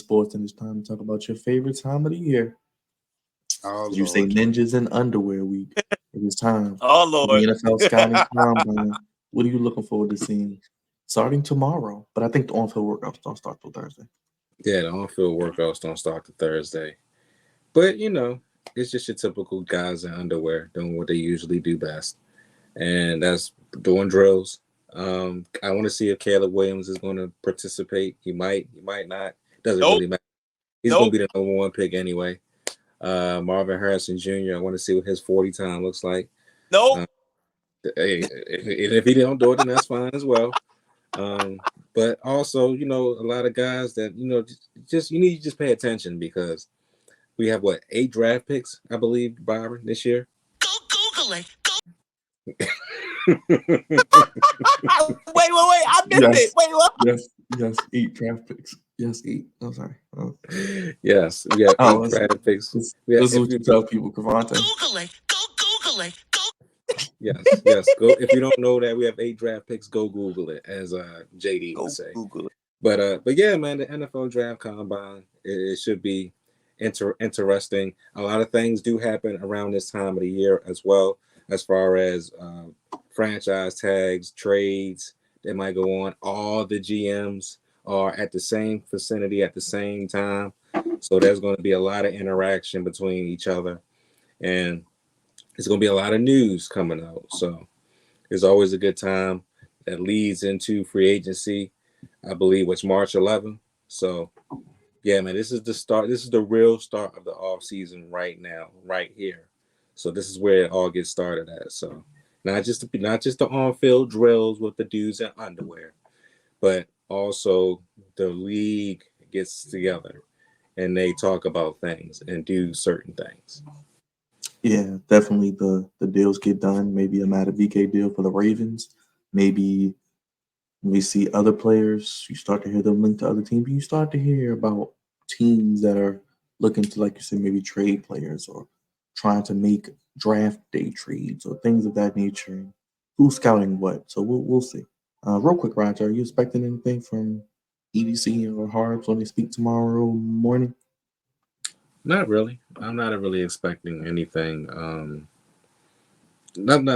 sports, and it's time to talk about your favorite time of the year. Oh As you say, Lord. ninjas in underwear week. It is time Oh for the Lord. NFL scouting combine. What are you looking forward to seeing starting tomorrow? But I think the on-field workouts don't start till Thursday. Yeah, the on-field workouts don't start to Thursday. But it's just your typical guys in underwear doing what they usually do best. And that's doing drills. I want to see if Caleb Williams is going to participate. He might not. Doesn't Nope. really matter. He's going Nope. to be the number one pick anyway. Marvin Harrison Jr. I want to see what his 40 time looks like. Nope. Uh, hey, if he don't do it, then that's fine as well. But also, a lot of guys that just you need to just pay attention because we have 8 draft picks, I believe, Byron, this year. Go Google it. Wait. I missed it. Yes, Wait, what? yes, 8 draft picks. Yes, 8. I'm sorry. Yes, we have Oh, 8 draft picks. this Yeah, is what you tell people, Cavante. Google it. Go Google it. Go. yes. Go if you don't know that we have 8 draft picks, go Google it, as JD would Go say. Google it. But yeah, man, the NFL draft combine it should be interesting. A lot of things do happen around this time of the year as well, as far as franchise tags, trades that might go on. All the GMs are at the same vicinity at the same time, so there's going to be a lot of interaction between each other, and it's going to be a lot of news coming out. So it's always a good time that leads into free agency. I believe it's March 11th. So, yeah, man, this is the start. This is the real start of the off season right now, right here. So this is where it all gets started at. So not just the on-field drills with the dudes in underwear, but also the league gets together and they talk about things and do certain things. Yeah, definitely the deals get done. Maybe a Matt VK deal for the Ravens. Maybe we see other players. You start to hear them linked to other teams. You start to hear about teams that are looking to, like you said, maybe trade players or trying to make draft day trades or things of that nature. And who's scouting what? So we'll see. Real quick, Roger, are you expecting anything from EDC or Harbs when they speak tomorrow morning? Not really. I'm not really expecting anything. I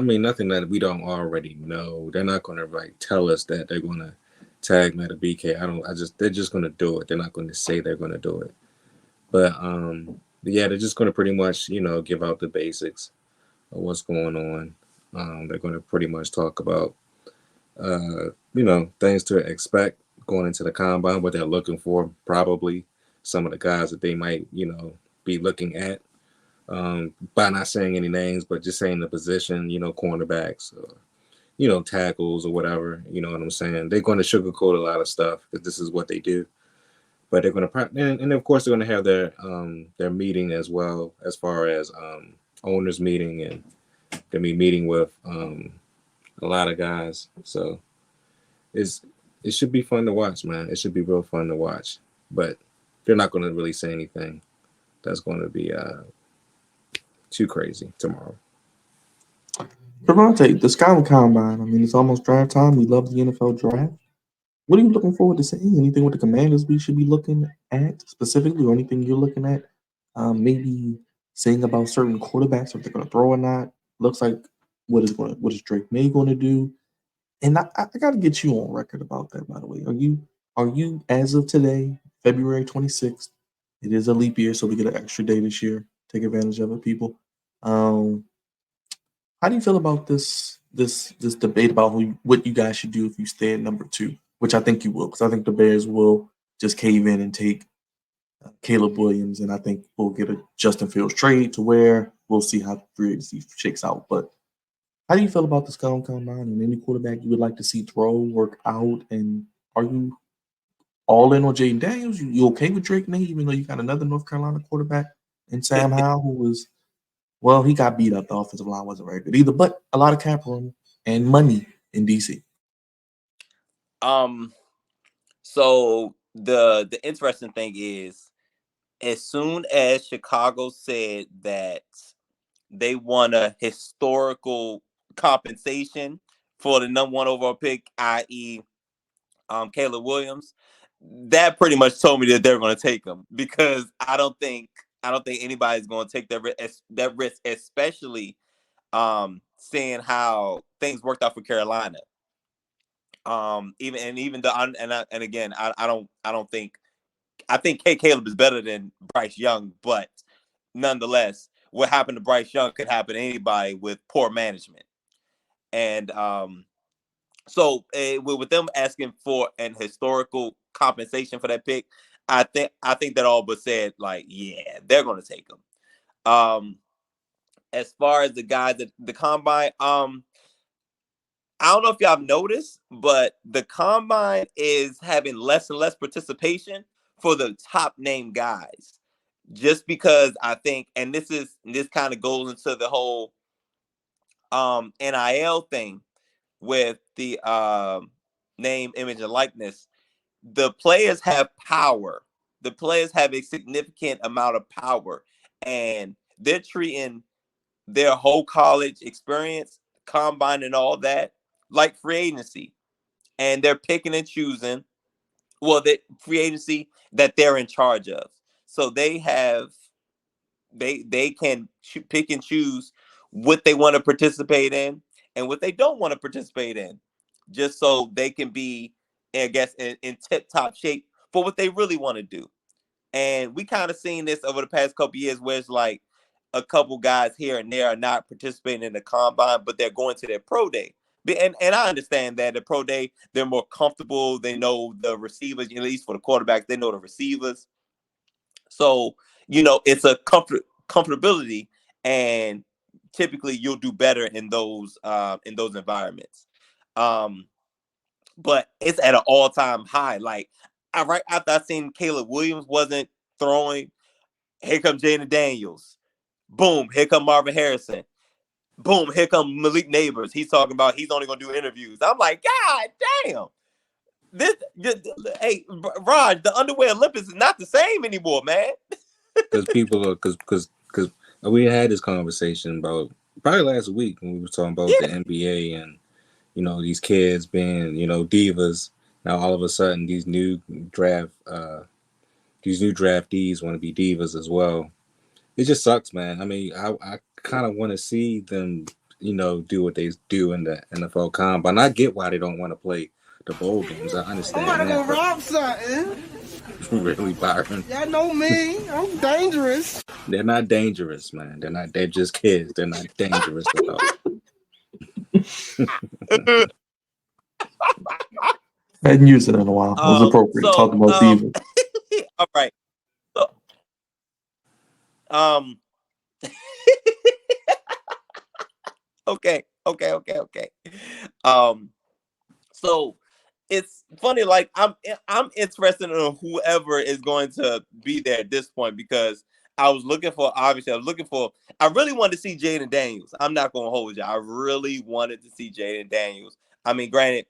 mean, nothing that we don't already know. They're not going to tell us that they're going to tag Meta BK. They're just going to do it. They're not going to say they're going to do it. But yeah, they're just going to pretty much, give out the basics of what's going on. They're going to pretty much talk about, things to expect going into the combine, what they're looking for, probably some of the guys that they might, be looking at. By not saying any names, but just saying the position, cornerbacks, tackles or whatever. You know what I'm saying? They're going to sugarcoat a lot of stuff because this is what they do. But they're going to, and of course, they're going to have their meeting as well, as far as owners meeting, and going to be meeting with a lot of guys. So it should be fun to watch, man. It should be real fun to watch. But they're not going to really say anything that's going to be too crazy tomorrow. Devontae, the Scouting Combine. I mean, it's almost draft time. We love the NFL draft. What are you looking forward to seeing? Anything with the Commanders we should be looking at specifically, or anything you're looking at? Maybe saying about certain quarterbacks if they're going to throw or not. Looks like what is Drake May going to do? And I got to get you on record about that. By the way, are you as of today, February 26th? It is a leap year, so we get an extra day this year. Take advantage of it, people. Um, how do you feel about this debate about what you guys should do if you stay at number 2, which I think you will, because I think the Bears will just cave in and take Caleb Williams, and I think we'll get a Justin Fields trade to where we'll see how free agency shakes out. But how do you feel about the Scouting Combine and any quarterback you would like to see throw, work out, and are you all in on Jaden Daniels? You okay with Drake May, even though you got another North Carolina quarterback and Sam Howell, who was well, he got beat up. The offensive line wasn't very good either, but a lot of cap room and money in DC. So the interesting thing is, as soon as Chicago said that they won a historical compensation for the number 1 overall pick, i.e., Caleb Williams, that pretty much told me that they're going to take him, because I don't think anybody's going to take that risk, especially seeing how things worked out for Carolina. And again, I don't think, I think Caleb is better than Bryce Young, but nonetheless, what happened to Bryce Young could happen to anybody with poor management. And so with them asking for an historical compensation for that pick, I think that all but said, like, yeah, they're going to take him. As far as the guys at the combine, I don't know if y'all have noticed, but the combine is having less and less participation for the top name guys. Just because I think, and this kind of goes into the whole NIL thing with the name, image, and likeness. The players have power. The players have a significant amount of power, and they're treating their whole college experience, combine, and all that like free agency, and they're picking and choosing. Well, the free agency that they're in charge of, so they can pick and choose what they want to participate in and what they don't want to participate in, just so they can be, I guess, in tip top shape for what they really want to do. And we kind of seen this over the past couple years, where it's like a couple guys here and there are not participating in the combine, but they're going to their pro day. And I understand that the pro day, they're more comfortable. They know the receivers, at least for the quarterbacks, they know the receivers. So, it's a comfortability, and typically you'll do better in those environments. Um, but it's at an all-time high. Like, right after I seen Caleb Williams wasn't throwing, here comes Jaden Daniels. Boom, here come Marvin Harrison. Boom, here come Malik Neighbors. He's talking about he's only gonna do interviews. I'm like, God damn. Hey, Raj, the underwear Olympics is not the same anymore, man. Because people are because we had this conversation about probably last week when we were talking about the NBA and these kids being divas. Now all of a sudden these new draftees want to be divas as well. It just sucks, man. I mean, I kind of want to see them do what they do in the NFL Combine. I get why they don't want to play the bowl games. I understand I'm about to that. go rob something. Really, Byron? Y'all know me. I'm dangerous. They're not dangerous, man. They're not. They're just kids. They're not dangerous at all. Hadn't used it in a while. It was appropriate. So, Talk about diva. all right. So, okay. So it's funny. Like, I'm interested in whoever is going to be there at this point, because I was looking for. Obviously, I really wanted to see Jaden Daniels. I'm not going to hold you. I really wanted to see Jaden Daniels. I mean, granted,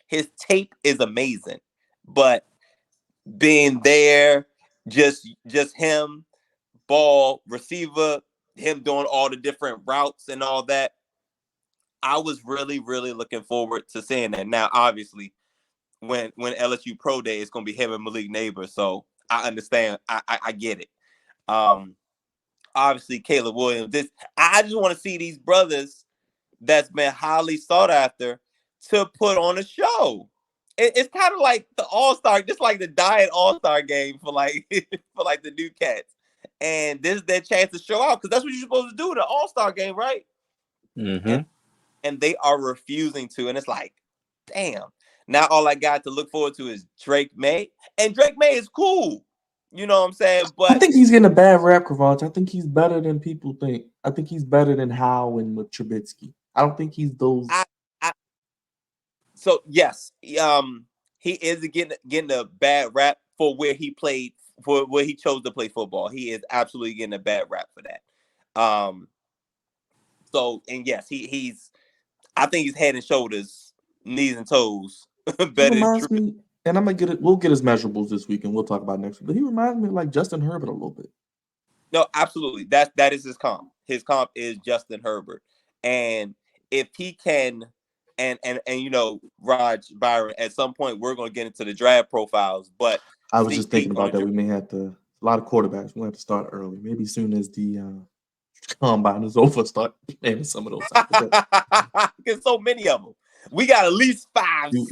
his tape is amazing, but being there, just him, ball receiver, him doing all the different routes and all that, I was really, really looking forward to seeing that. Now, obviously, when LSU Pro Day, it's gonna be him and Malik Neighbor, so I understand. I get it. Um, Obviously, Caleb Williams. I just want to see these brothers that's been highly sought after to put on a show. It's kind of like the All-Star, just like the Diet All-Star game for like for like the new cats. And this is their chance to show out, because that's what you're supposed to do, the All-Star game, right? Mm-hmm. And they are refusing to. And it's like, damn. Now all I got to look forward to is Drake May. And Drake May is cool. You know what I'm saying? But I think he's getting a bad rap, Kravach. I think he's better than people think. I think he's better than Howe and with Trubisky. I don't think he's those. So yes, he is getting a bad rap for where he played, for where he chose to play football. He is absolutely getting a bad rap for that. So, and yes, he's I think he's head and shoulders, knees and toes He better than reminds me, and I'm gonna get it. We'll get his measurables this week, and we'll talk about it next week. But he reminds me of like Justin Herbert a little bit. No, absolutely. That is his comp. His comp is Justin Herbert. And if he can and you know, Raj, Byron, at some point we're going to get into the draft profiles, but I was just sneak thinking peek on about that. We may have to. A lot of quarterbacks. We'll have to start early. Maybe as soon as the combine is over, start playing some of those out. Because so many of them. We got at least 5, 6.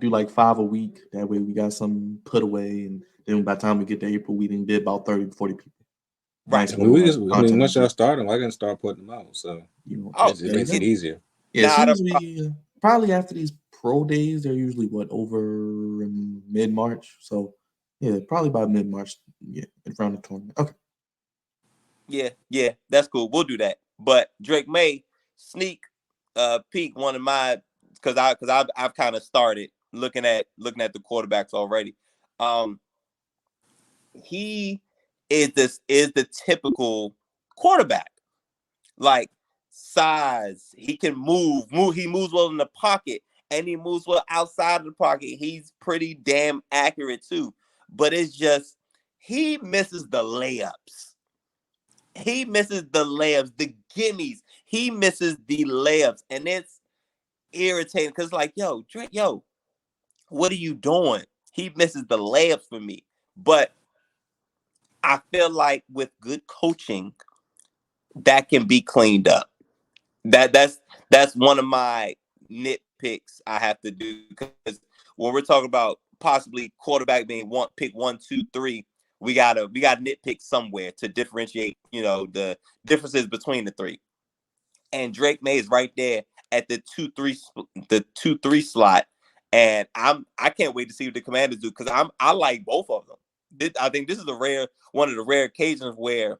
Do like 5 a week. That way we got some put away, and then by the time we get to April, we didn't did about 30 to 40 people. Right. Nice I mean, content once y'all idea. start them, I can start putting them out. So You know, Oh, it there you makes it go. easier. Yeah, as not soon a as we probably after these pro days, they're usually what over in mid March. So yeah, probably by mid March. Yeah, around the tournament. Okay. yeah, that's cool. We'll do that. But Drake May sneak peek one of my because I've kind of started looking at the quarterbacks already. Um, he is the typical quarterback, like size. He can move. He moves well in the pocket, and he moves well outside of the pocket. He's pretty damn accurate too. But it's just he misses the layups. He misses the layups, the gimmies. He misses the layups, and it's irritating because, like, yo, Drake, yo, what are you doing? He misses the layups for me. But I feel like with good coaching, that can be cleaned up. That's one of my nitpicks I have to do because when we're talking about possibly quarterback being pick 1, 2, 3, we gotta nitpick somewhere to differentiate, you know, the differences between the three. And Drake May is right there at the 2, 3 slot, and I can't wait to see what the Commanders do because I like both of them. I think this is one of the rare occasions where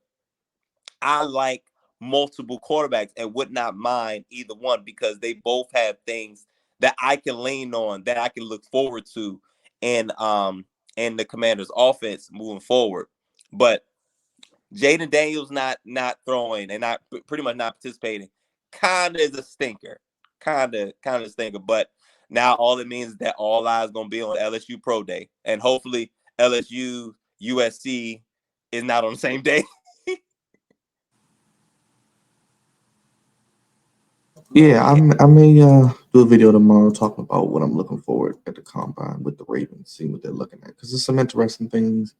I like multiple quarterbacks and would not mind either one because they both have things that I can lean on, that I can look forward to in the Commanders offense moving forward. But Jaden Daniels not throwing and not pretty much not participating kinda is a stinker. Kinda a stinker. But now all it means is that all eyes gonna be on LSU Pro Day. And hopefully LSU USC is not on the same day. Yeah, I may do a video tomorrow talking about what I'm looking forward at the combine with the Ravens, seeing what they're looking at because there's some interesting things.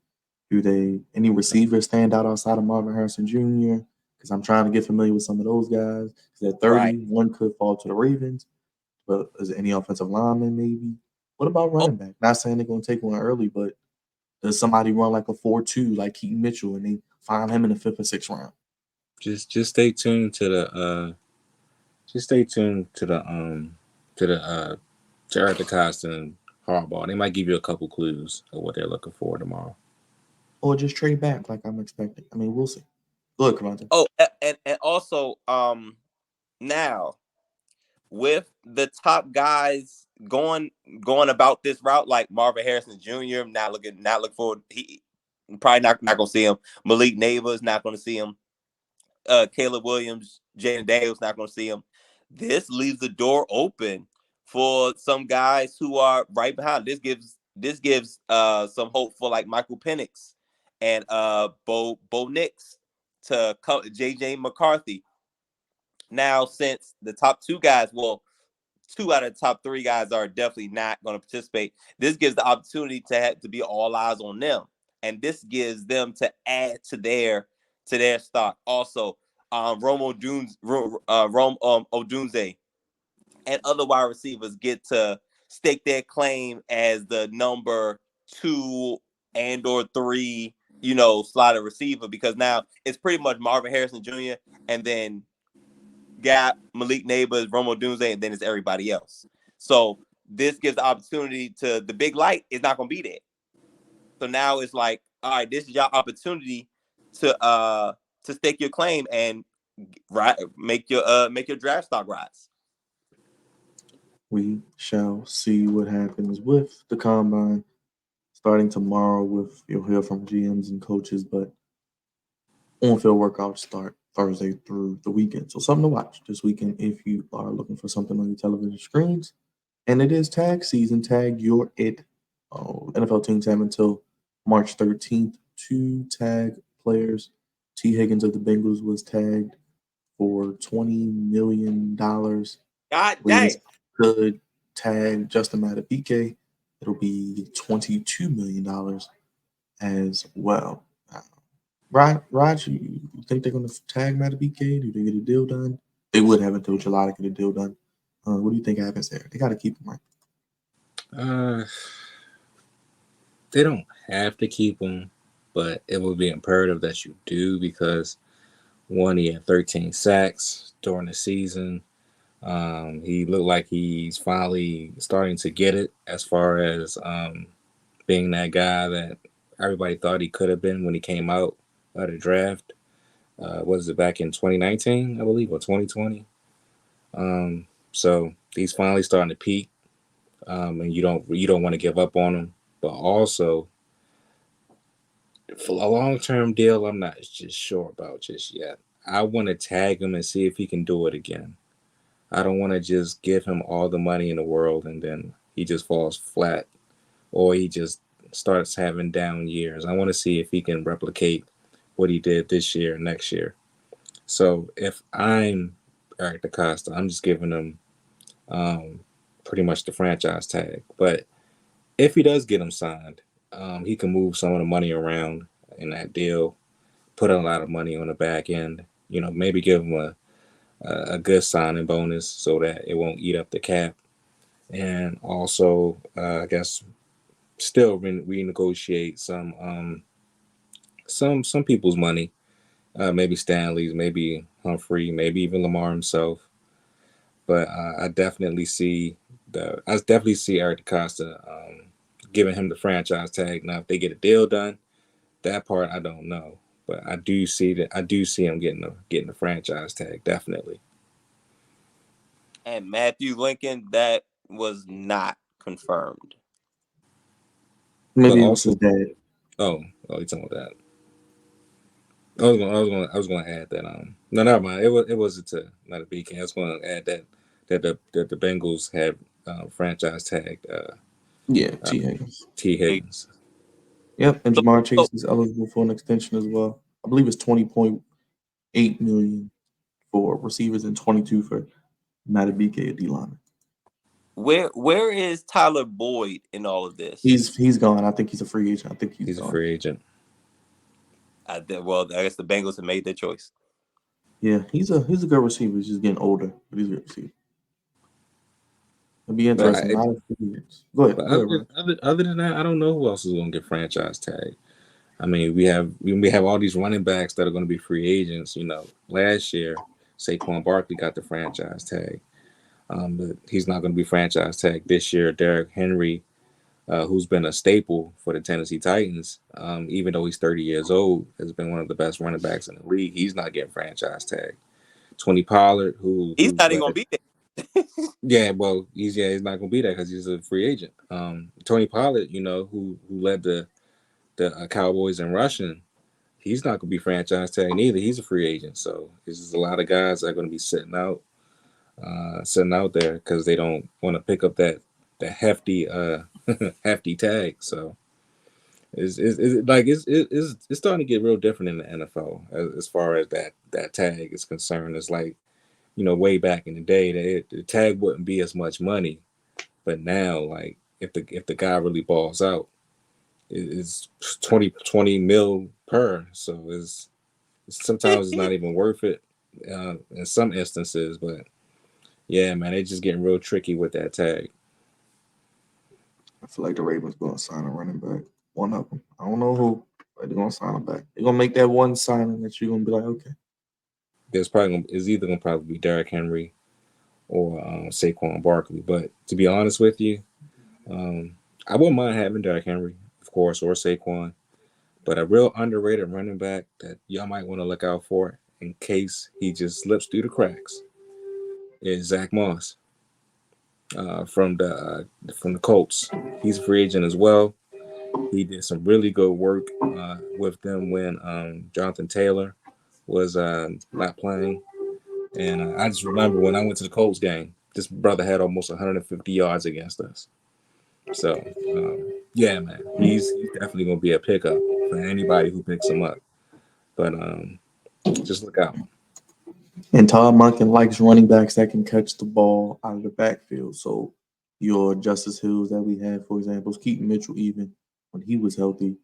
Do they any receivers stand out outside of Marvin Harrison Jr.? Because I'm trying to get familiar with some of those guys. Because at Right. 30, one could fall to the Ravens. But is there any offensive lineman maybe? What about Oh, running back? Not saying they're going to take one early, but does somebody run like a 4-2 like Keaton Mitchell and they find him in the 5th or 6th round? Just stay tuned to the to Eric DeCosta and Harbaugh. They might give you a couple clues of what they're looking for tomorrow. Or just trade back like I'm expecting? I mean, we'll see. Look, Cavante. oh, and also now with the top guys going about this route, like Marvin Harrison Jr. Not looking forward. He probably not gonna see him. Malik Neighbors not gonna see him. Caleb Williams, Jaden Daniels not gonna see him. This leaves the door open for some guys who are right behind. This gives some hope for like Michael Penix and Bo Nix to come, JJ McCarthy. Now, since the top two guys, well, 2 out of the top 3 guys are definitely not going to participate. This gives the opportunity to be all eyes on them, and this gives them to add to their stock. Also, Rome Odunze and other wide receivers get to stake their claim as the number 2 and/or 3, you know, slotted receiver because now it's pretty much Marvin Harrison Jr. and then Gap, Malik Neighbors, Romo Dunze, and then it's everybody else. So this gives the opportunity to the big light is not going to be there. So now it's like, all right, this is your opportunity to stake your claim and make your draft stock rise. We shall see what happens with the combine starting tomorrow. With you'll hear from GMs and coaches, but on-field workouts start Thursday through the weekend. So something to watch this weekend if you are looking for something on your television screens. And it is tag season. Tag your it. NFL teams have until March 13th to tag players. T. Higgins of the Bengals was tagged for $20 million. God Believe dang. it's could tag Justin Madubuike, it'll be $22 million as well. Raj, you think they're going to tag Madubuike? Do they get a deal done? They would have until July to get a deal done. What do you think happens there? They got to keep him, right? They don't have to keep him, but it would be imperative that you do because one, he had 13 sacks during the season. He looked like he's finally starting to get it as far as being that guy that everybody thought he could have been when he came out of the draft. Was it back in 2019, I believe, or 2020? So he's finally starting to peak, and you don't want to give up on him. But also, for a long-term deal, I'm not just sure about just yet. I want to tag him and see if he can do it again. I don't want to just give him all the money in the world and then he just falls flat or he just starts having down years. I want to see if he can replicate what he did this year, next year. So if I'm Eric DaCosta, I'm just giving him pretty much the franchise tag. But if he does get him signed, he can move some of the money around in that deal, put a lot of money on the back end. Maybe give him a good signing bonus so that it won't eat up the cap, and also I guess still renegotiate some people's money, maybe Stanley's, maybe Humphrey, maybe even Lamar himself. But I definitely see Eric DaCosta giving him the franchise tag. Now, if they get a deal done, that part I don't know, but I do see him getting the franchise tag, definitely. And Matthew Lincoln, that was not confirmed. Maybe But it was also, his dad. you're talking about that. I was gonna add that. No, never mind. It wasn't to not a beacon. I was gonna add that the Bengals have franchise tagged Yeah, T. Higgins. T. Higgins. Yep, and So, Jamar so Chase is eligible for an extension as well. I believe it's 20.8 million for receivers and 22 for Madubuike, a D lineman. where is Tyler Boyd in all of this? He's gone. I think he's a free agent. I think he's a gone. free agent. I guess the Bengals have made their choice. Yeah, he's a good receiver. He's just getting older, but he's a good receiver. It'll be interesting. Not a free agent. Go ahead. Other than that, I don't know who else is going to get franchise tag. I mean, we have all these running backs that are going to be free agents. Last year, Saquon Barkley got the franchise tag, but he's not going to be franchise tag this year. Derrick Henry, who's been a staple for the Tennessee Titans, even though he's 30 years old, has been one of the best running backs in the league. He's not getting franchise tag. Tony Pollard, He's not even going to be there. Yeah, well, he's not going to be there because he's a free agent. Tony Pollard, who led the Cowboys in rushing, he's not going to be franchise tag neither. He's a free agent, so there's just a lot of guys that are going to be sitting out there because they don't want to pick up that hefty hefty tag. So it's starting to get real different in the NFL as far as that tag is concerned. It's like, way back in the day, the tag wouldn't be as much money, but now, like, if the guy really balls out, it's 20 mil per. So sometimes it's not even worth it in some instances. But yeah, man, they're just getting real tricky with that tag. I feel like the Ravens going to sign a running back. One of them. I don't know who, but they're going to sign him back. They're going to make that one signing that you're going to be like, okay. It's either going to probably be Derrick Henry or Saquon Barkley. But to be honest with you, I wouldn't mind having Derrick Henry, of course, or Saquon. But a real underrated running back that y'all might want to look out for in case he just slips through the cracks is Zach Moss from the Colts. He's a free agent as well. He did some really good work with them when Jonathan Taylor was not playing. And I just remember when I went to the Colts game, this brother had almost 150 yards against us. So, yeah, man, he's definitely going to be a pickup for anybody who picks him up. But just look out. And Todd Monken likes running backs that can catch the ball out of the backfield. So your Justice Hills that we had, for example, Keaton Mitchell, even when he was healthy.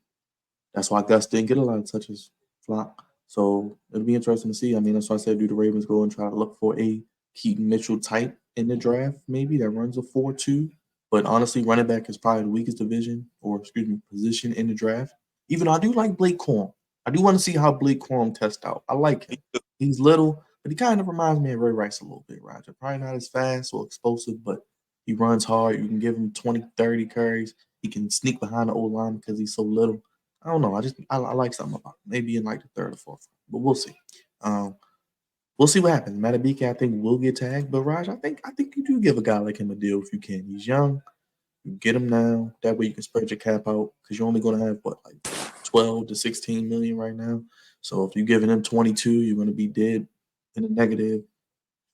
That's why Gus didn't get a lot of touches, Flock. So it'll be interesting to see. I mean, that's why I said, do the Ravens go and try to look for a Keaton Mitchell type in the draft, maybe that runs a 4-2. But honestly, running back is probably the weakest division, or excuse me, position in the draft. Even though I do like Blake Corum. I do want to see how Blake Corum tests out. I like him. He's little, but he kind of reminds me of Ray Rice a little bit, Roger. Probably not as fast or explosive, but he runs hard. You can give him 20, 30 carries. He can sneak behind the old line because he's so little. I don't know. I like something about it. Maybe in like the third or fourth, but we'll see. Um, we'll see what happens. Matabike, I think, will get tagged, but Raj, I think you do give a guy like him a deal if you can. He's young. You get him now. That way you can spread your cap out because you're only going to have what, like 12 to 16 million right now. So if you're giving him 22, you're going to be dead in the negative.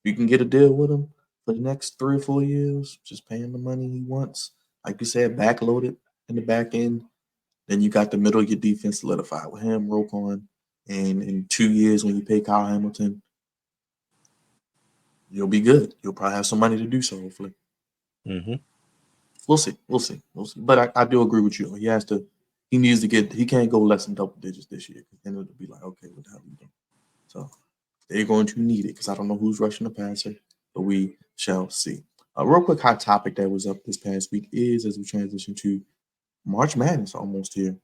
You can get a deal with him for the next 3 or 4 years. Just pay him the money he wants. Like you said, backloaded in the back end. Then you got the middle of your defense solidified with him, Roquan, and in 2 years when you pay Kyle Hamilton, you'll be good. You'll probably have some money to do so. Hopefully, Mm-hmm. we'll see. We'll see. We'll see. But I do agree with you. He has to. He needs to get. He can't go less than double digits this year because then it'll be like, okay, what the hell are you doing? So they're going to need it because I don't know who's rushing the passer, but we shall see. A real quick hot topic that was up this past week is as we transition to March Madness almost here.